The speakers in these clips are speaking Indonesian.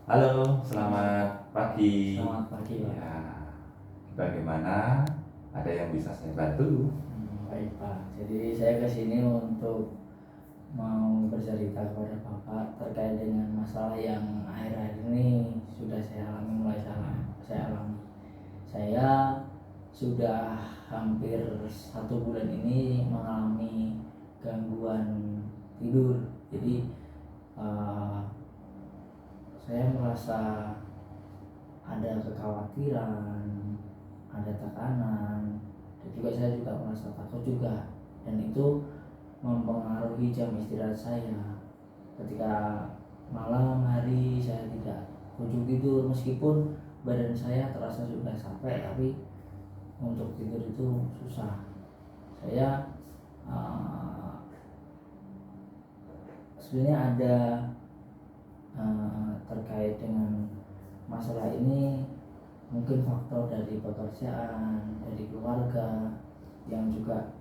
Halo, selamat pagi. Selamat pagi, Pak. Ya, bagaimana? Ada yang bisa saya bantu? Baik, Pak. Jadi saya ke sini untuk mau bercerita kepada Bapak terkait dengan masalah yang akhir-akhir ini sudah saya alami, saya alami. Saya sudah hampir 1 bulan ini mengalami gangguan tidur. Jadi eh, saya merasa ada kekhawatiran, ada tekanan, dan juga saya juga merasa takut juga, dan itu mempengaruhi jam istirahat saya. Ketika malam hari saya tidak kunjung tidur, meskipun badan saya terasa sudah capek, tapi untuk tidur itu susah. Saya sebenarnya ada terkait dengan masalah ini, mungkin faktor dari pekerjaan, dari keluarga yang juga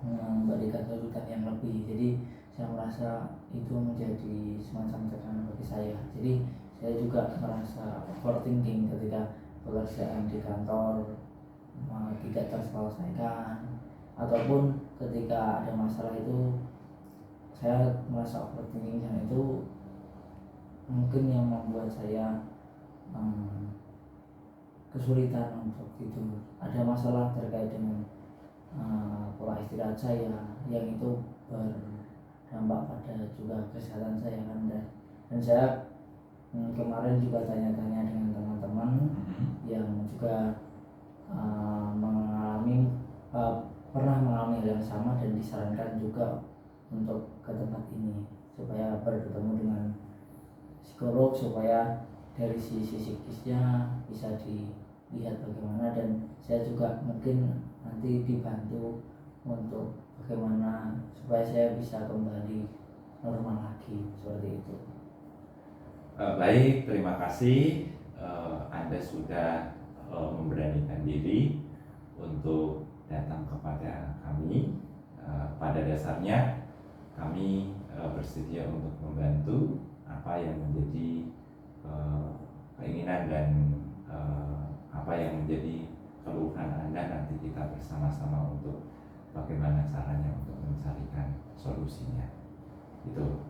memberikan tuntutan yang lebih. Jadi saya merasa itu menjadi semacam tekanan bagi saya. Jadi saya juga merasa overthinking ketika pekerjaan di kantor tidak terselesaikan, ataupun ketika ada masalah itu saya merasa overthinking, dan itu mungkin yang membuat saya kesulitan untuk tidur. Ada masalah terkait dengan pola istirahat saya yang itu berdampak pada juga kesehatan saya kan. Dan saya kemarin juga tanya-tanya dengan teman-teman yang juga mengalami pernah mengalami hal yang sama, dan disarankan juga untuk ke tempat ini supaya bertemu dengan psikolog, supaya dari sisi psikisnya bisa dilihat bagaimana, dan saya juga mungkin nanti dibantu untuk bagaimana supaya saya bisa kembali normal lagi, seperti itu. Baik, terima kasih. Anda sudah memberanikan diri untuk datang kepada kami. Pada dasarnya, kami bersedia untuk membantu apa yang menjadi keinginan dan apa yang menjadi keluhan Anda. Nanti kita bersama-sama untuk bagaimana caranya untuk mencarikan solusinya. Itu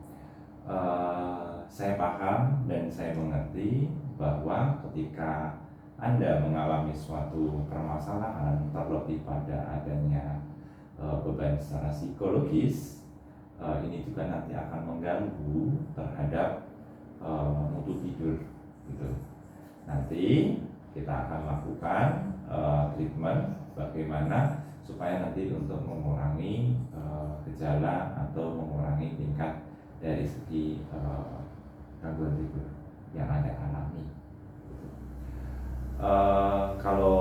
saya paham dan saya mengerti bahwa ketika Anda mengalami suatu permasalahan, terlebih pada adanya beban secara psikologis, ini juga nanti akan mengganggu terhadap mutu tidur gitu. Nanti kita akan lakukan treatment bagaimana supaya nanti untuk mengurangi gejala atau mengurangi tingkat dari segi gangguan tidur yang Anda alami. Kalau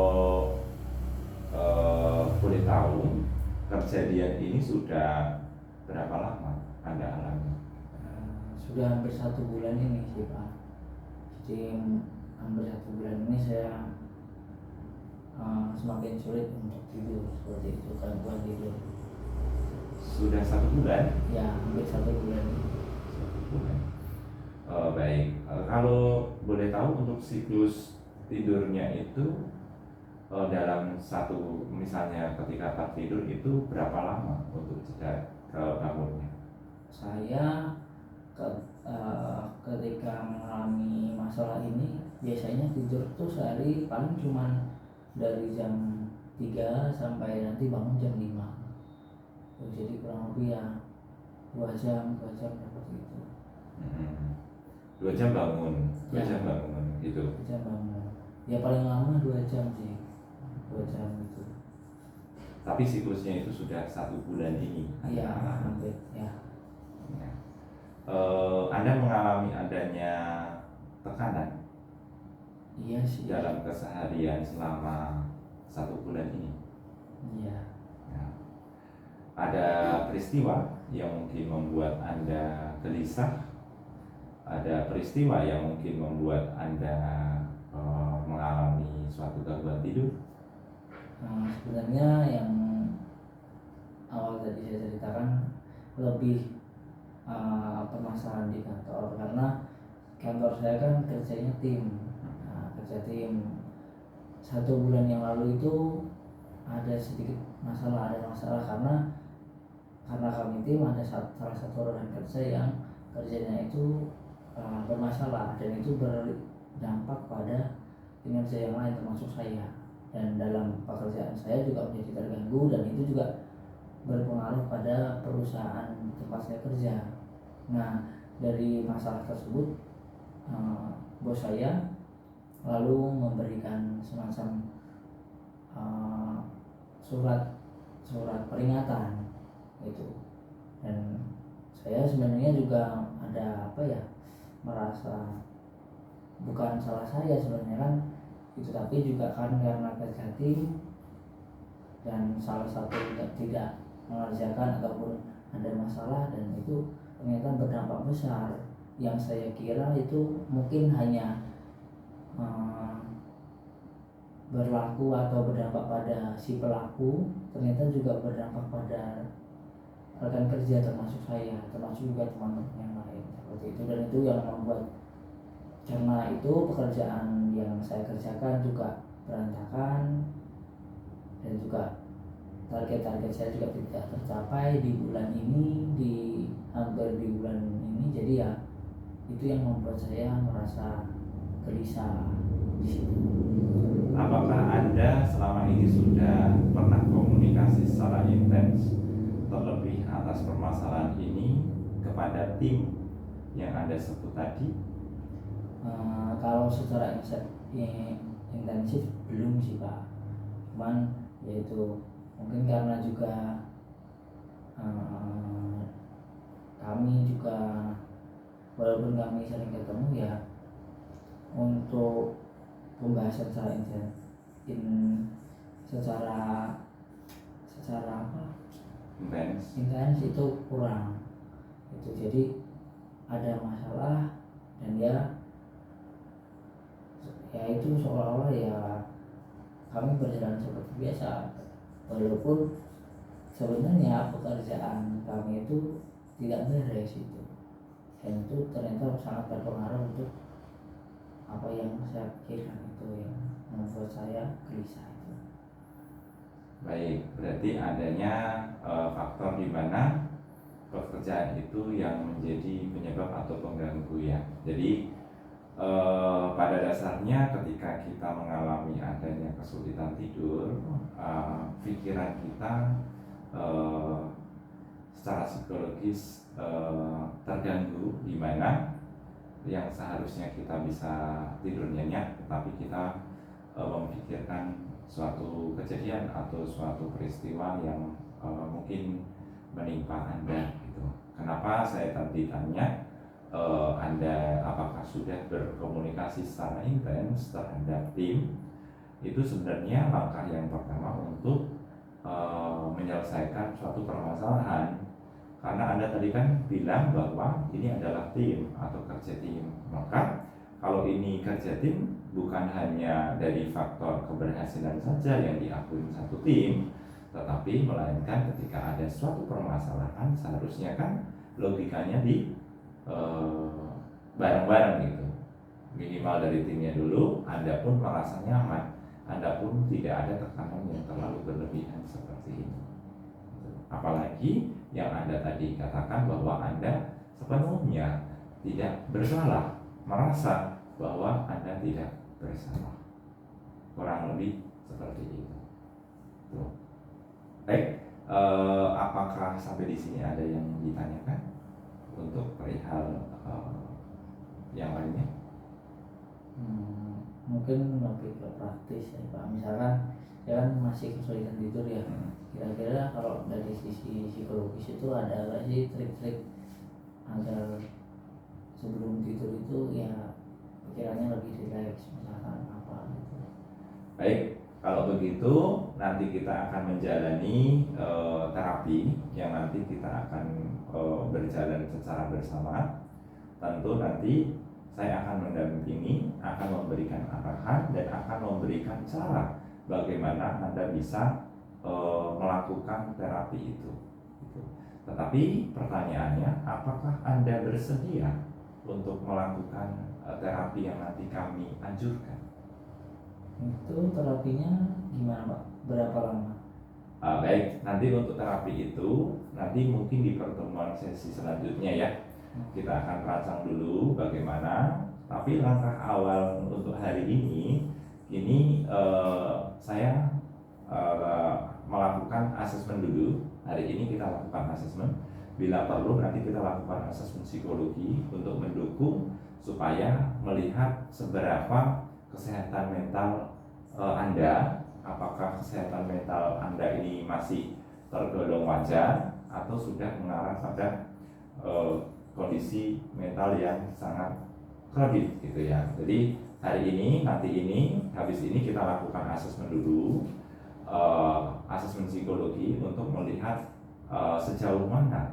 boleh tahu, kejadian ini sudah berapa lama Anda alami? Sudah hampir 1 bulan ini sih, Pak. Jadi hampir 1 bulan ini saya semakin sulit untuk tidur, seperti itu, gangguan tidur. Sudah 1 bulan? Ya, hampir 1 bulan ini. 1 bulan. Baik, kalau boleh tahu untuk siklus tidurnya itu dalam satu, misalnya ketika tertidur itu berapa lama untuk jeda ke bangunnya? Saya ketika mengalami masalah ini biasanya tidur tuh sehari paling cuman dari jam 3 sampai nanti bangun jam 5. Jadi kurang lebih ya 2 jam seperti itu. 2 jam bangun, 2 Ya. jam bangun gitu. 2 jam bangun. Ya paling lama 2 jam sih. 2 jam itu. Tapi siklusnya itu sudah 1 bulan ini. Iya, hampir ya. Ya. Anda mengalami adanya tekanan Iya sih. dalam keseharian selama 1 bulan ini. Iya. Ya. Ada peristiwa yang mungkin membuat Anda gelisah, ada peristiwa yang mungkin membuat Anda mengalami suatu gangguan tidur. Sebenarnya yang awal tadi saya ceritakan lebih permasalahan di kantor, karena kantor saya kan kerjanya tim. Nah, kerja tim 1 bulan yang lalu itu ada sedikit masalah, karena kami tim ada salah satu rekan kerja yang kerjanya itu bermasalah, dan itu berdampak pada kinerja yang lain termasuk saya, dan dalam pekerjaan saya juga menjadi terganggu, dan itu juga berpengaruh pada perusahaan tempat saya kerja. Nah, dari masalah tersebut bos saya lalu memberikan semacam surat peringatan itu, dan saya sebenarnya juga ada merasa bukan salah saya sebenarnya kan itu, tapi juga kan karena kerja tim dan salah satu tidak mengerjakan ataupun ada masalah, dan itu ternyata berdampak besar. Yang saya kira itu mungkin hanya berlaku atau berdampak pada si pelaku, ternyata juga berdampak pada rekan kerja termasuk saya, termasuk juga teman-teman yang lain seperti itu. Dan itu yang membuat, karena itu pekerjaan yang saya kerjakan juga berantakan, dan juga target-target saya juga tidak tercapai di bulan ini, hampir di bulan ini. Jadi ya itu yang membuat saya merasa gelisah di situ. Apakah Anda selama ini sudah pernah komunikasi secara intens terlebih atas permasalahan ini kepada tim yang Anda sebut tadi? Kalau secara intensif belum sih Pak, cuman yaitu mungkin karena juga kami juga walaupun kami sering ketemu ya, untuk pembahasan secara intens itu kurang itu. Jadi ada masalah dan ya itu seolah-olah ya kami berjalan seperti biasa, walaupun sebenarnya pekerjaan kami itu tidak beres itu, dan itu ternyata sangat berpengaruh untuk apa yang saya pikirkan, itu yang membuat saya gelisah itu. Baik, berarti adanya faktor di mana pekerjaan itu yang menjadi penyebab atau pengganggu ya. Jadi pada dasarnya ketika kita mengalami adanya kesulitan tidur, pikiran kita secara psikologis terganggu, di mana yang seharusnya kita bisa tidur nyenyak, tetapi kita memikirkan suatu kejadian atau suatu peristiwa yang mungkin menimpa Anda gitu. Kenapa saya tadi tanya Anda apakah sudah berkomunikasi secara intens terhadap tim? Itu sebenarnya langkah yang pertama untuk menyelesaikan suatu permasalahan. Karena Anda tadi kan bilang bahwa ini adalah tim atau kerja tim. Maka kalau ini kerja tim, bukan hanya dari faktor keberhasilan saja yang diakui satu tim, tetapi melainkan ketika ada suatu permasalahan, seharusnya kan logikanya di bareng-bareng gitu. Minimal dari timnya dulu, Anda pun merasa nyaman, Anda pun tidak ada tekanan yang terlalu berlebihan seperti ini. Apalagi yang Anda tadi katakan bahwa Anda sepenuhnya tidak bersalah, merasa bahwa Anda tidak bersalah. Kurang lebih seperti itu. Tuh. Baik, apakah sampai di sini ada yang ditanyakan untuk perihal yang lainnya? Mungkin lebih ke praktis ya Pak. Misalkan ya kan masih kesulitan tidur ya. Kira-kira kalau dari sisi psikologis itu ada nggak sih trik-trik agar sebelum tidur itu ya pikirannya lebih rileks, misalkan apa gitu? Baik, kalau begitu nanti kita akan menjalani terapi yang nanti kita akan berjalan secara bersama. Tentu nanti saya akan mendampingi, akan memberikan arahan dan akan memberikan cara bagaimana Anda bisa melakukan terapi itu. Tetapi pertanyaannya, apakah Anda bersedia untuk melakukan terapi yang nanti kami anjurkan? Itu terapinya gimana Pak? Berapa lama? Baik, nanti untuk terapi itu nanti mungkin di pertemuan sesi selanjutnya ya. Kita akan rancang dulu bagaimana. Tapi langkah awal untuk hari ini saya melakukan asesmen dulu. Hari ini kita lakukan asesmen. Bila perlu nanti kita lakukan asesmen psikologi untuk mendukung supaya melihat seberapa kesehatan mental Anda, apakah kesehatan mental Anda ini masih tergolong wajar atau sudah mengarah pada kondisi mental yang sangat kredit gitu ya. Jadi hari ini, nanti ini, habis ini kita lakukan asesmen dulu, asesmen psikologi untuk melihat sejauh mana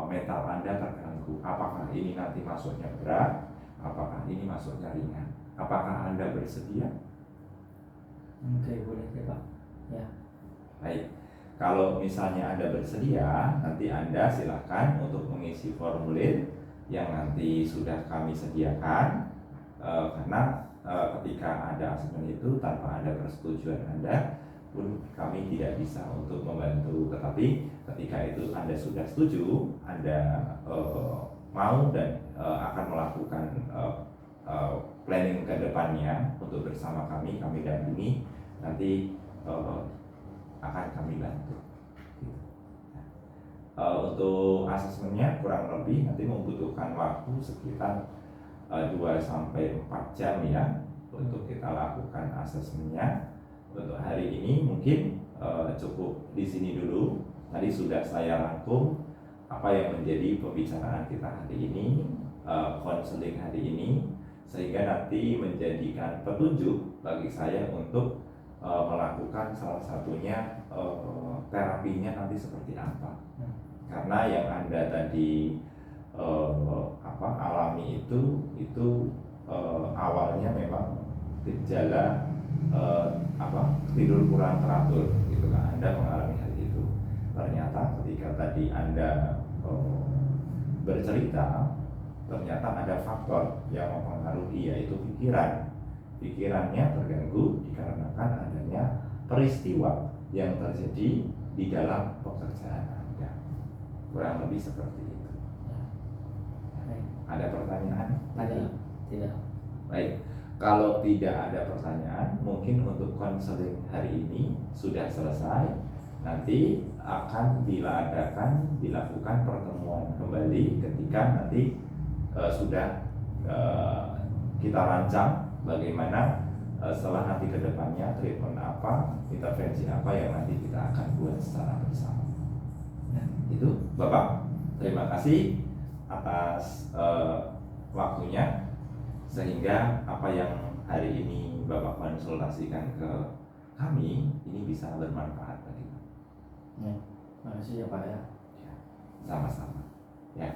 mental Anda terganggu. Apakah ini nanti masuknya berat, apakah ini masuknya ringan. Apakah Anda bersedia? Oke, boleh ya Pak. Ya. Baik, kalau misalnya Anda bersedia, nanti Anda silakan untuk mengisi formulir yang nanti sudah kami sediakan. Karena ketika ada asesmen itu tanpa ada persetujuan Anda pun kami tidak bisa untuk membantu. Tetapi ketika itu Anda sudah setuju, Anda mau dan akan melakukan planning ke depannya untuk bersama kami dampingi, nanti akan kami bantu. Untuk asesmennya kurang lebih nanti membutuhkan waktu sekitar 2-4 jam ya untuk kita lakukan asesmennya. Untuk hari ini mungkin cukup di sini dulu. Tadi sudah saya rangkum apa yang menjadi pembicaraan kita hari ini, konseling hari ini, sehingga nanti menjadikan petunjuk bagi saya untuk melakukan salah satunya terapinya nanti seperti apa. Karena yang Anda tadi alami itu awalnya memang gejala tidur kurang teratur gitu kan. Anda mengalami hal itu. Ternyata ketika tadi Anda bercerita, ternyata ada faktor yang mempengaruhi, yaitu pikirannya terganggu dikarenakan adanya peristiwa yang terjadi di dalam pekerjaan Anda. Kurang lebih seperti itu. Ada pertanyaan lagi? Tidak. Baik, kalau tidak ada pertanyaan, mungkin untuk konseling hari ini sudah selesai. Nanti akan dilakukan pertemuan kembali ketika nanti sudah kita rancang bagaimana setelah nanti ke depannya treatment apa, intervensi apa yang nanti kita akan buat secara bersama. Itu Bapak, terima kasih atas waktunya, sehingga apa yang hari ini Bapak konsultasikan ke kami ini bisa bermanfaat bagi Bapak. Ya, terima kasih ya Pak ya. Sama-sama ya.